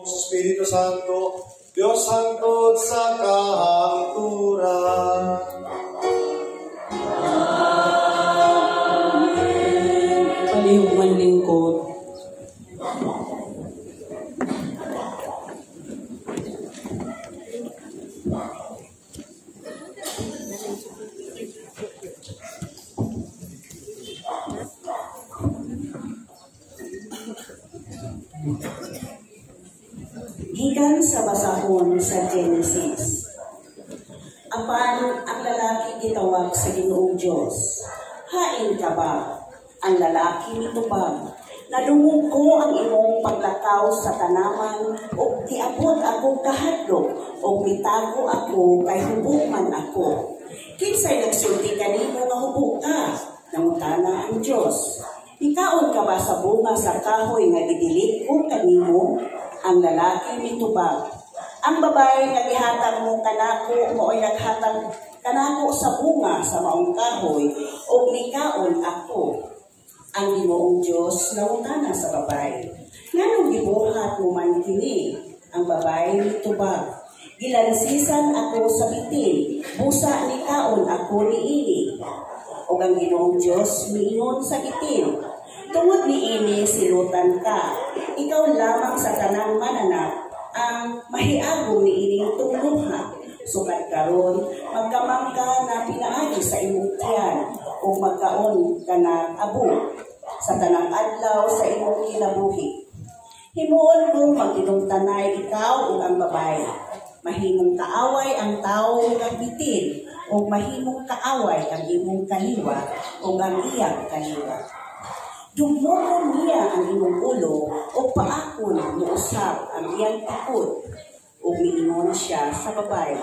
Espiritu Santo, Diyos hangtod sa kahangturan. Palihog lingkod. Gikan sa basahon sa Genesis. Apan ang lalaki gitawag sa Ginoong Diyos. Hain ka ba? Ang lalaki nitubag. Nadungog ko ang imong paglakaw sa tanaman o tiabot ako kahadlok o mitago ako kay hubuman ako. Kinsay nagsulti kanimo nga hubog ka? Nangutana ang Diyos. Ikaon ka ba sa bunga sa kahoy nga gidilit ko kanimo? Ang lalaki mitubag. Ang babae nga gihatag mo kanako mo ay naghatag kanako sa bunga sa maong kahoy o nikaon ako. Ang Ginoong Diyos nangutana sa babae. Nganong gibuhat mo man kini? Ang babae mitubag. Gilansisan ako sa bitin, busa ni kaon ako niini. O ang Ginoong Diyos miingon sa bitin. Tungod niini silutan ka, ikaw lamang sa tanang mananap ang mahiagong niining tungluha. Sukat karon magkamangka na pinaagi sa imong tiyan o magkaon ka na abo sa tanang adlaw sa imong kinabuhi. Himuon mo magtinungtanay ikaw o ang babae. Mahimong kaaway ang tao ng bitin o mahimong kaaway ang imong kaliwa o ang iyang kaliwa. Dugmon niya ang imong ulo o paakon mo usap ang iyang tikod. O miingon siya sa babae.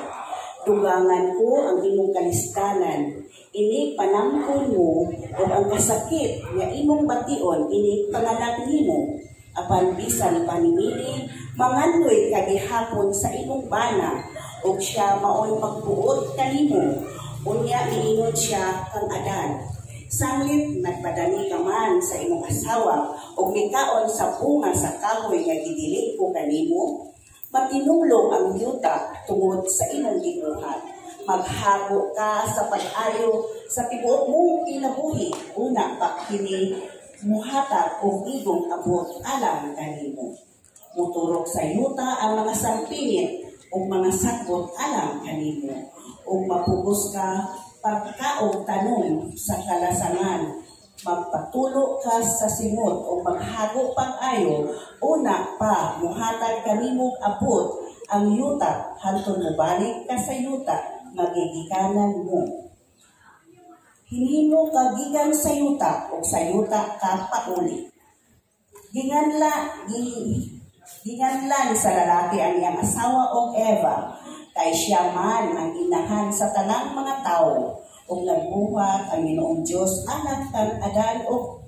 Dugangan ko ang imong kalistanan. Ini panangkon mo o ang kasakit nga imong bation ini panganak nimo. Apan bisan panimili mangandoy kagihapon sa imong bana o siya maoy magbuot kanimo. Unya miingon siya kang Adan. Sanglit nagpadani ka man sa imong asawa o mikaon sa bunga sa kahoy nga gidilit ko kanimo, matinulong ang yuta tungod sa imong gibuhat. Maghago ka sa pag-ayo sa tibuok mong kinabuhi, una pa kini muhatag o igong abot alang kanimo. Muturok sa yuta ang mga sampingit o mga sakot alang kanimo. O mapugos ka pagkaog tanong sa kalasangan, magpatulo ka sa simot o maghago pag-ayo, una pa muhatag kanimong abot ang yuta, hantod mo balik ka sa yuta, magigikanan mo. Hinimo ka gikan sa yuta o sa yuta ka pauli. Ginganlan sa lalaki ang iyang asawa o Eva, kay siya man ang inahan sa tanang mga tao, o nagbuhat ang Ginoong Diyos anak kang Adan o